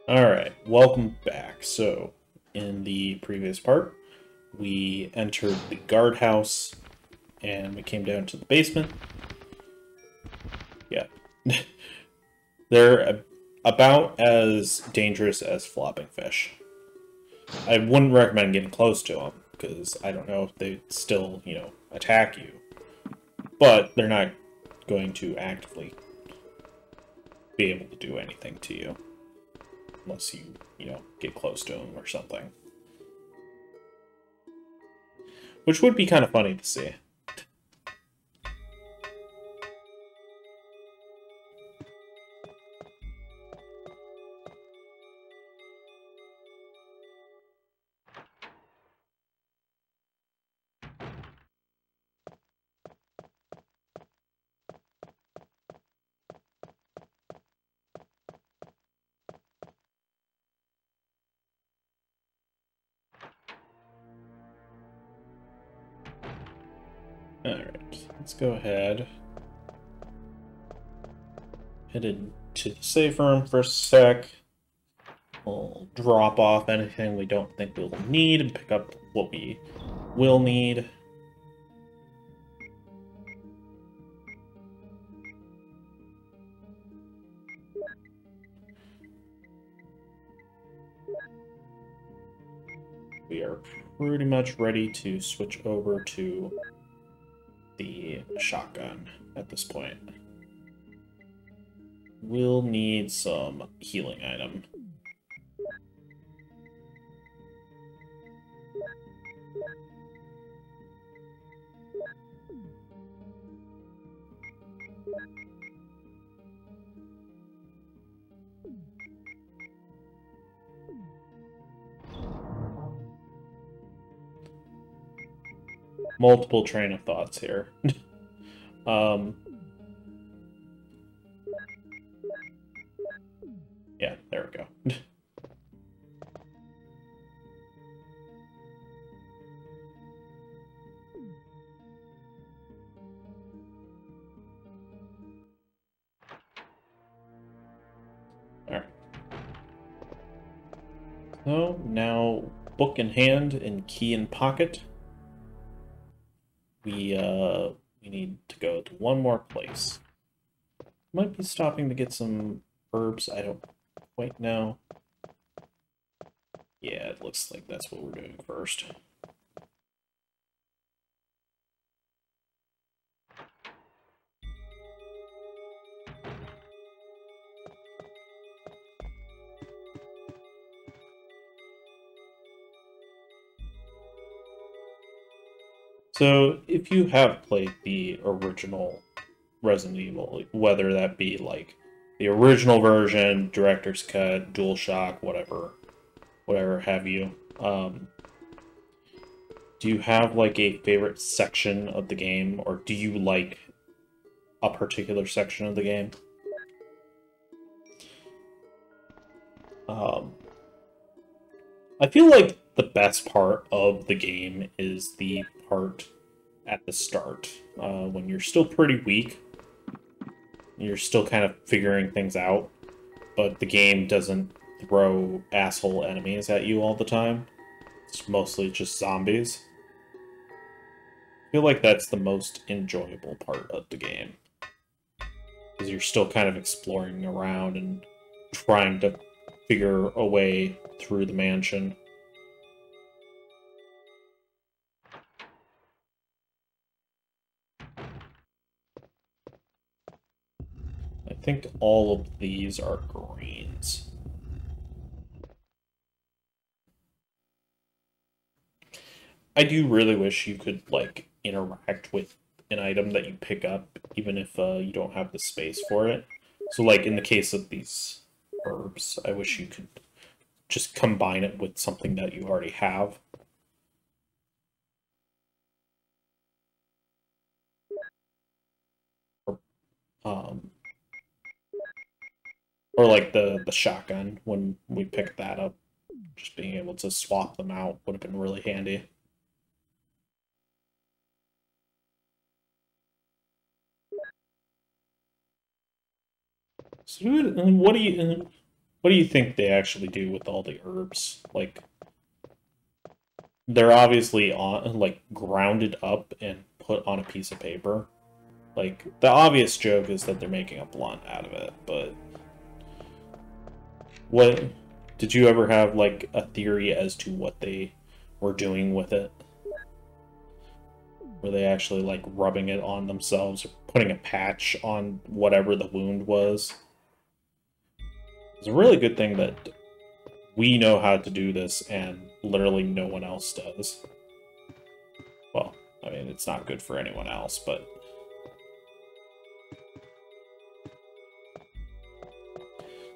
Alright, welcome back. So, in the previous part, we entered the guardhouse and we came down to the basement. Yeah. They're about as dangerous as flopping fish. I wouldn't recommend getting close to them, because I don't know if they still, attack you. But they're not going to actively be able to do anything to you. Unless you, get close to them or something. Which would be kind of funny to see. Alright, let's go ahead. Head into the safe room for a sec. We'll drop off anything we don't think we'll need and pick up what we will need. We are pretty much ready to switch over to the shotgun at this point. We'll need some healing item. Multiple train of thoughts here. Yeah, there we go. Alright. So, now, book in hand and key in pocket. We need to go to one more place. Might be stopping to get some herbs, I don't quite know. Yeah, it looks like that's what we're doing first. So, if you have played the original Resident Evil, whether that be like the original version, director's cut, DualShock, whatever have you, do you have like a favorite section of the game, or do you like a particular section of the game? I feel like the best part of the game is the part at the start, when you're still pretty weak. You're still kind of figuring things out, but the game doesn't throw asshole enemies at you all the time. It's mostly just zombies. I feel like that's the most enjoyable part of the game. Because you're still kind of exploring around and trying to figure a way through the mansion. I think all of these are greens. I do really wish you could, like, interact with an item that you pick up, even if you don't have the space for it. So, like, in the case of these herbs, I wish you could just combine it with something that you already have. Um, or like the shotgun, when we picked that up, just being able to swap them out would have been really handy. So, what do you what do you think they actually do with all the herbs? Like, they're obviously on, like, grounded up and put on a piece of paper. Like, the obvious joke is that they're making a blunt out of it, but what did you ever have, like, a theory as to what they were doing with it? Were they actually, like, rubbing it on themselves or putting a patch on whatever the wound was? It's a really good thing that we know how to do this and literally no one else does. Well, I mean, it's not good for anyone else, but...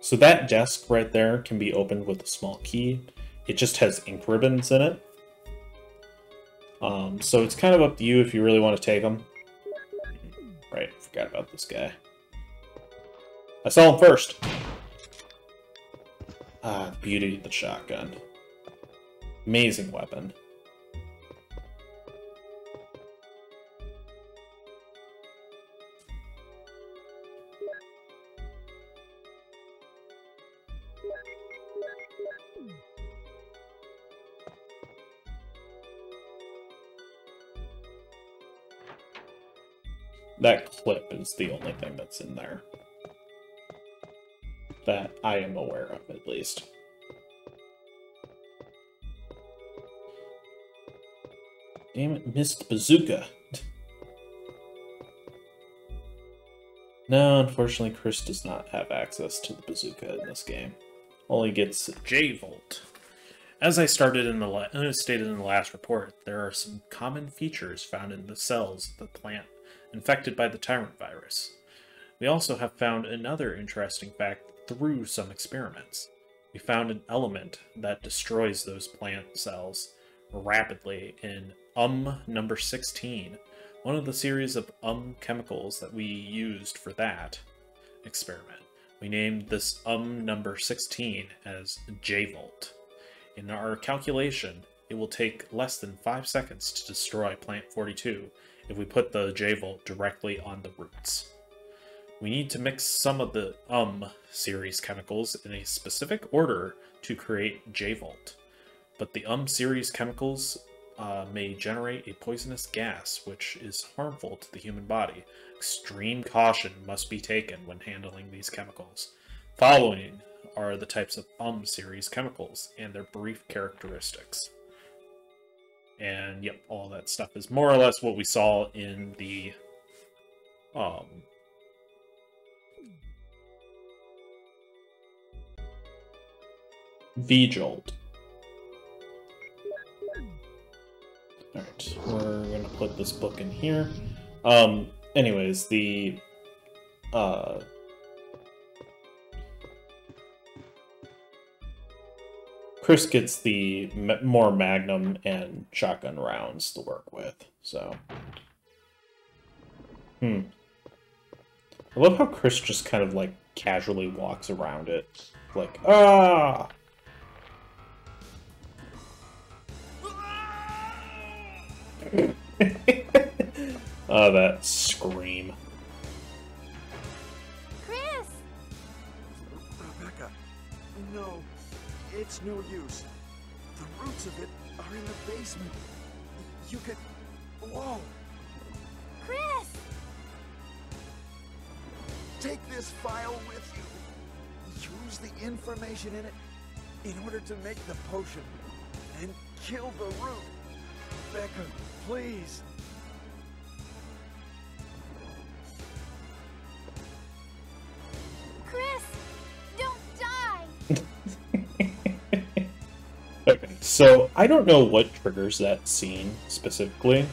So that desk right there can be opened with a small key. It just has ink ribbons in it. So it's kind of up to you if you really want to take them. Right, forgot about this guy. I saw him first! Ah, the beauty of the shotgun. Amazing weapon. That clip is the only thing that's in there. That I am aware of, at least. Damn it, missed bazooka. No, unfortunately, Chris does not have access to the bazooka in this game. Only gets J-Volt. As I stated in the last report, there are some common features found in the cells of the plant infected by the Tyrant virus. We also have found another interesting fact through some experiments. We found an element that destroys those plant cells rapidly in number 16, one of the series of chemicals that we used for that experiment. We named this number 16 as J-Volt. In our calculation, it will take less than 5 seconds to destroy plant 42 if we put the J-Volt directly on the roots. We need to mix some of the series chemicals in a specific order to create J-Volt, but the series chemicals may generate a poisonous gas which is harmful to the human body. Extreme caution must be taken when handling these chemicals. Following are the types of series chemicals and their brief characteristics. And yep, all that stuff is more or less what we saw in the V-Jolt. Alright, we're gonna put this book in here. Anyways, the Chris gets the more Magnum and shotgun rounds to work with, so. I love how Chris just kind of, like, casually walks around it. Like, ah! Oh, that scream. Chris! Rebecca, no, it's no use. The roots of it are in the basement. You could... Whoa! Chris! Take this file with you. Use the information in it in order to make the potion. And kill the root. Becca, please. Chris! Don't die! Okay, so I don't know what triggers that scene specifically.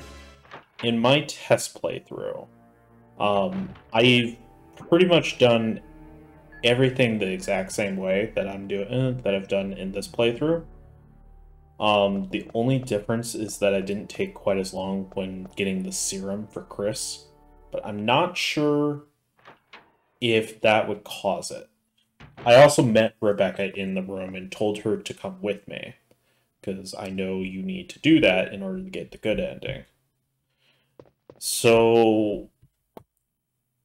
In my test playthrough, I've pretty much done everything the exact same way that I've done in this playthrough. The only difference is that I didn't take quite as long when getting the serum for Chris, but I'm not sure if that would cause it. I also met Rebecca in the room and told her to come with me, because I know you need to do that in order to get the good ending. So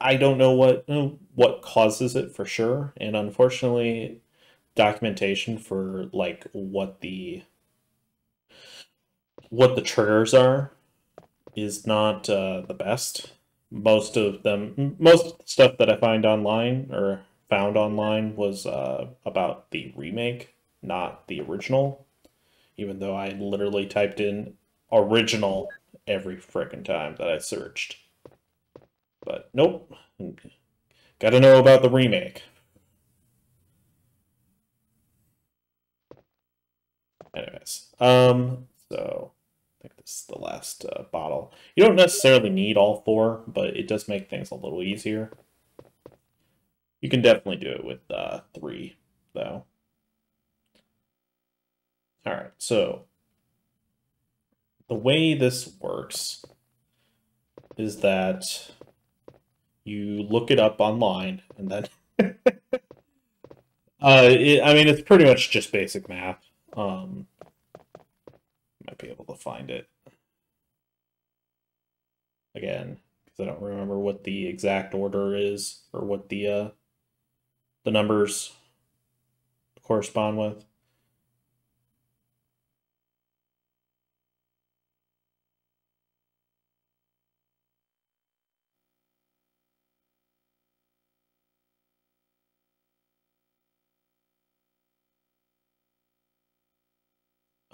I don't know what causes it for sure, and unfortunately, documentation for like what the triggers are is not the best. Most of them, most stuff that I find online or found online was about the remake, not the original. Even though I literally typed in original every frickin' time that I searched. But nope. Gotta know about the remake. Anyways, so I think this is the last bottle. You don't necessarily need all four, but it does make things a little easier. You can definitely do it with three, though. All right, so the way this works is that you look it up online, and then I mean, it's pretty much just basic math. Might be able to find it again because I don't remember what the exact order is or what the numbers correspond with.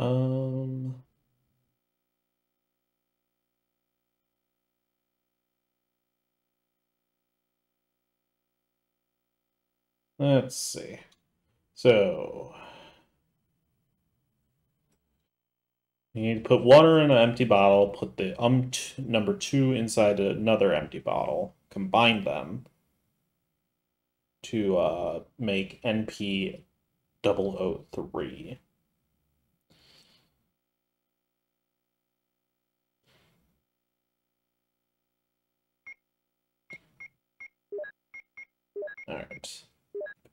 Um, let's see. So you need to put water in an empty bottle, put the number 2 inside another empty bottle, combine them to make NP 003. All right,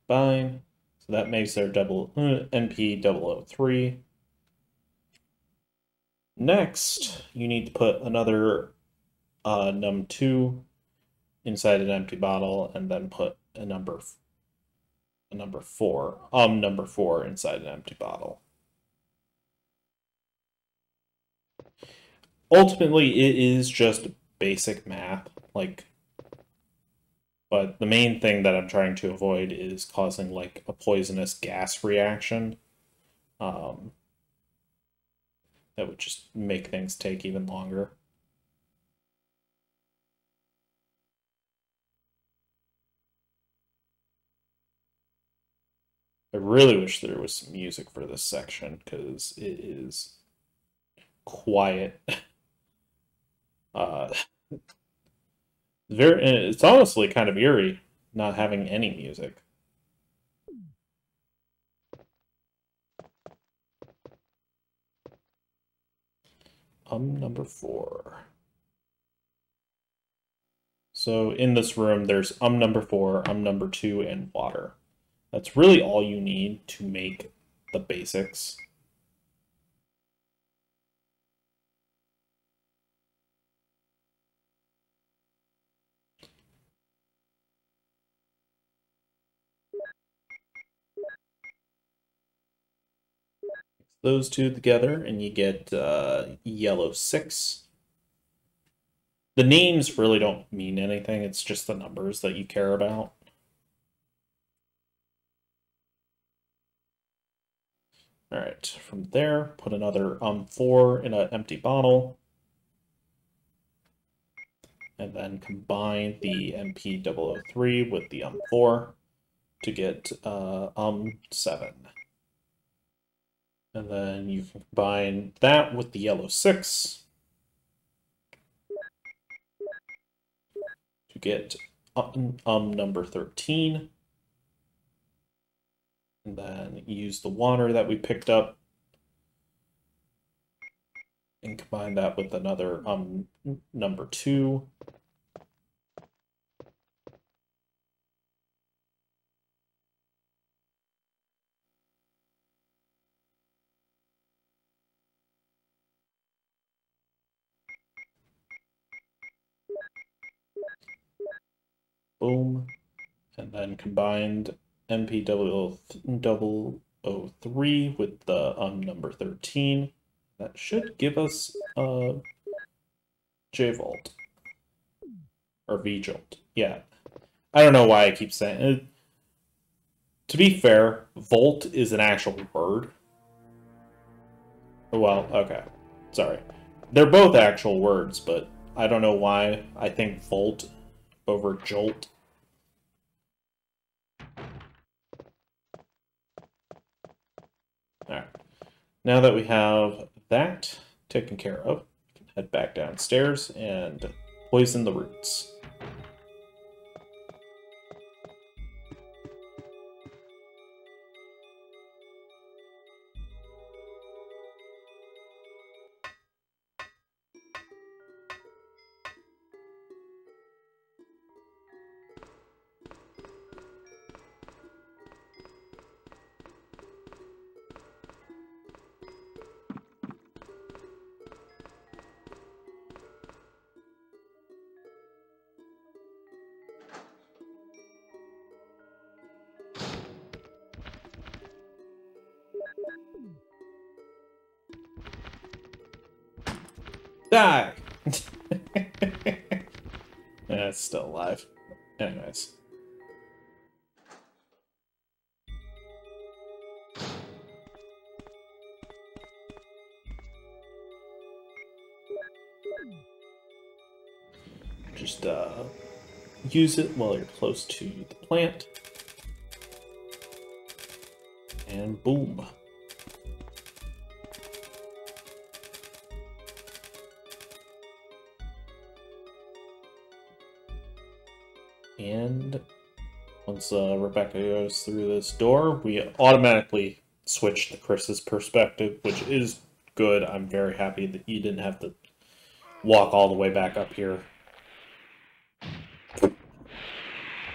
combine. So that makes their NP 003. Next, you need to put another num2 inside an empty bottle, and then put a number 4 inside an empty bottle. Ultimately, it is just basic math, like, but the main thing that I'm trying to avoid is causing like a poisonous gas reaction. That would just make things take even longer. I really wish there was some music for this section because it is quiet. It's honestly kind of eerie not having any music. Number 4. So in this room, there's number 4, number 2, and water. That's really all you need to make the basics. Those two together, and you get yellow 6. The names really don't mean anything, it's just the numbers that you care about. All right, from there, put another 4 in an empty bottle. And then combine the NP 003 with the 4 to get 7. And then you can combine that with the yellow 6 to get number 13. And then use the water that we picked up and combine that with another number 2. Boom. And then combined MP003 with the number 13. That should give us J-Volt. Or V-Jolt. Yeah. I don't know why I keep saying it. To be fair, Volt is an actual word. Well, okay. Sorry. They're both actual words, but I don't know why I think Volt over Jolt. Alright. Now that we have that taken care of, we can head back downstairs and poison the roots. Die! Yeah, it's still alive. Anyways. Just use it while you're close to the plant. And boom. And once Rebecca goes through this door, we automatically switch to Chris's perspective, which is good. I'm very happy that you didn't have to walk all the way back up here.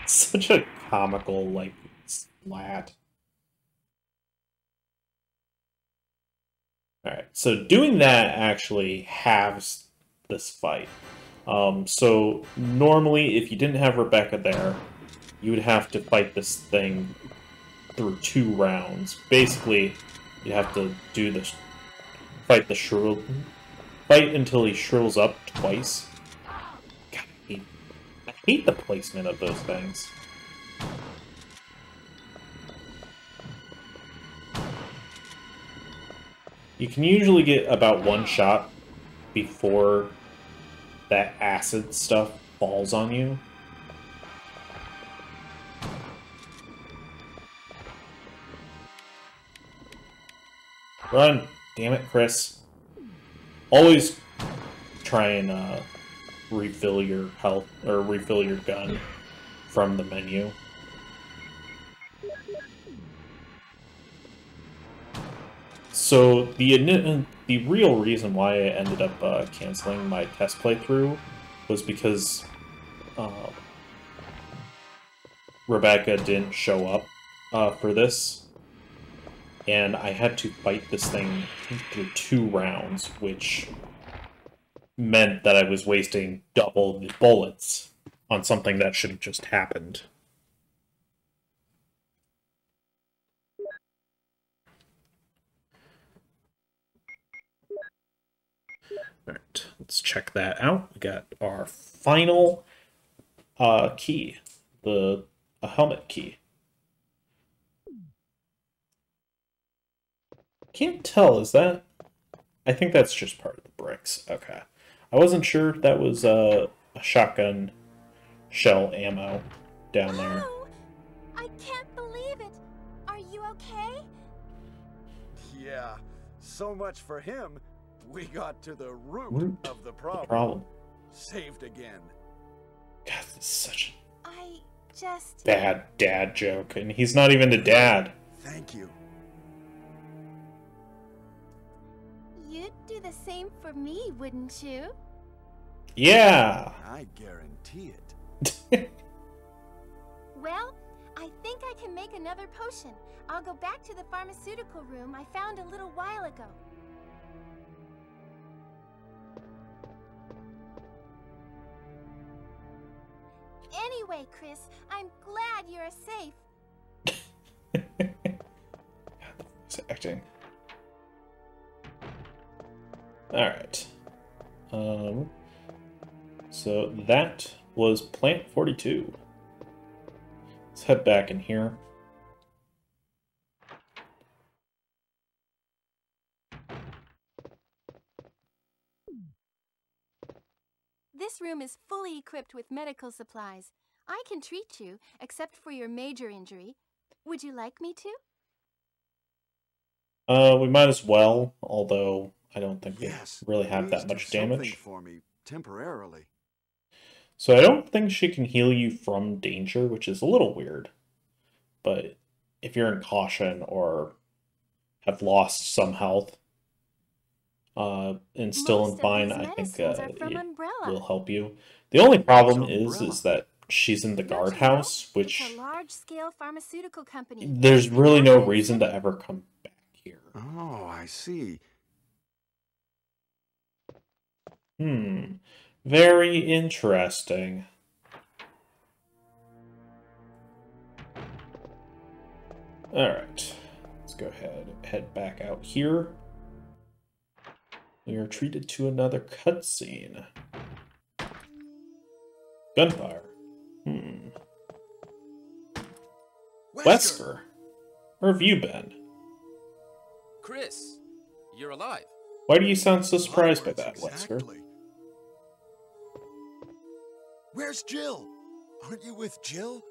Such a comical, like, splat. Alright, so doing that actually halves this fight. So normally, if you didn't have Rebecca there, you would have to fight this thing through 2 rounds. Basically, you have to do this, fight until he shrills up twice. God, I hate the placement of those things. You can usually get about 1 shot before that acid stuff falls on you. Run! Damn it, Chris. Always try and refill your health, or refill your gun from the menu. So the real reason why I ended up canceling my test playthrough was because Rebecca didn't show up for this, and I had to fight this thing through 2 rounds, which meant that I was wasting double the bullets on something that should have just happened. Alright, let's check that out. We got our final key, a helmet key. Can't tell, is that? I think that's just part of the bricks. Okay. I wasn't sure that was a shotgun shell ammo down there. Oh, I can't believe it. Are you okay? Yeah, so much for him. We got to the root of the problem. Saved again. God, this is such I just... a bad dad joke, and he's not even a dad. Thank you. You'd do the same for me, wouldn't you? Yeah! I guarantee it. Well, I think I can make another potion. I'll go back to the pharmaceutical room I found a little while ago. Anyway, Chris, I'm glad you're safe. acting. Alright. So that was Plant 42. Let's head back in here. This room is fully equipped with medical supplies. I can treat you, except for your major injury. Would you like me to? We might as well, although I don't think they really have that much damage. For me temporarily. So I don't think she can heal you from danger, which is a little weird. But if you're in caution or have lost some health and still in fine, I think it will help you. The only problem is that she's in the guardhouse, which it's a large-scale pharmaceutical company. There's really no reason to ever come back here. Oh, I see. Very interesting. Alright. Let's go ahead and head back out here. We are treated to another cutscene. Gunfire. Wesker. Where have you been? Chris, you're alive. Why do you sound so surprised by that, Wesker? Where's Jill? Aren't you with Jill?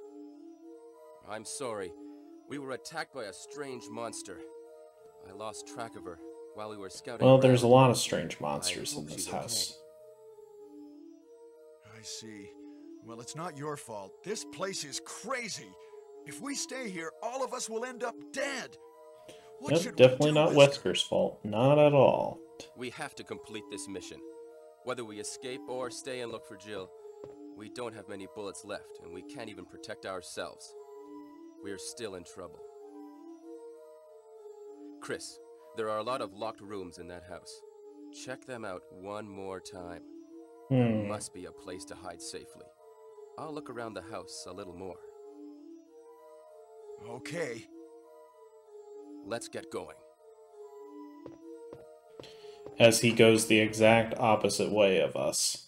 I'm sorry. We were attacked by a strange monster. I lost track of her while we were scouting. Well, there's a lot of strange monsters in this house. I see. Well, it's not your fault. This place is crazy. If we stay here, all of us will end up dead. Yep, definitely not Wesker's fault. Not at all. We have to complete this mission. Whether we escape or stay and look for Jill, we don't have many bullets left, and we can't even protect ourselves. We're still in trouble. Chris, there are a lot of locked rooms in that house. Check them out one more time. There must be a place to hide safely. I'll look around the house a little more. Okay. Let's get going. As he goes the exact opposite way of us.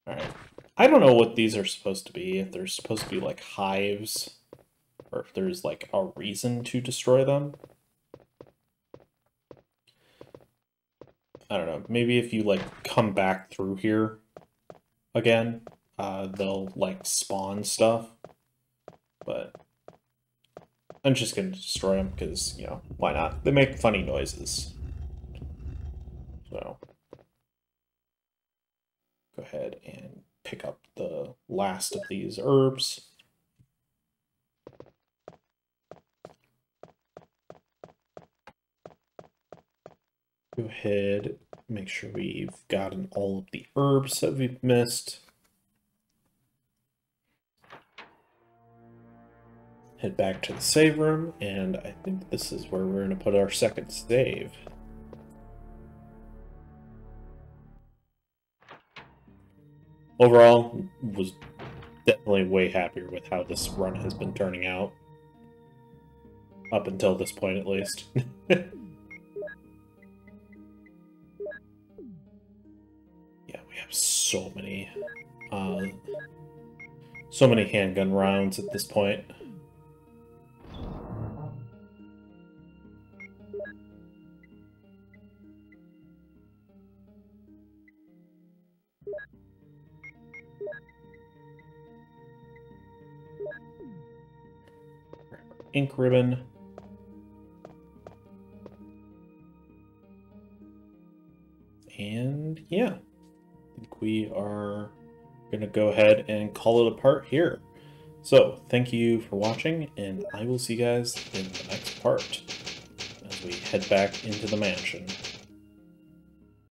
Alright. I don't know what these are supposed to be. If they're supposed to be like hives. Or if there's like a reason to destroy them. I don't know. Maybe if you like come back through here again, they'll like spawn stuff. But I'm just going to destroy them because, you know, why not? They make funny noises. So, go ahead and pick up the last of these herbs. Go ahead, make sure we've gotten all of the herbs that we've missed. Head back to the save room, and I think this is where we're going to put our second save. Overall, was definitely way happier with how this run has been turning out. Up until this point, at least. Yeah, we have so many handgun rounds at this point. Ink ribbon. And yeah, I think we are going to go ahead and call it a part here. So thank you for watching, and I will see you guys in the next part as we head back into the mansion.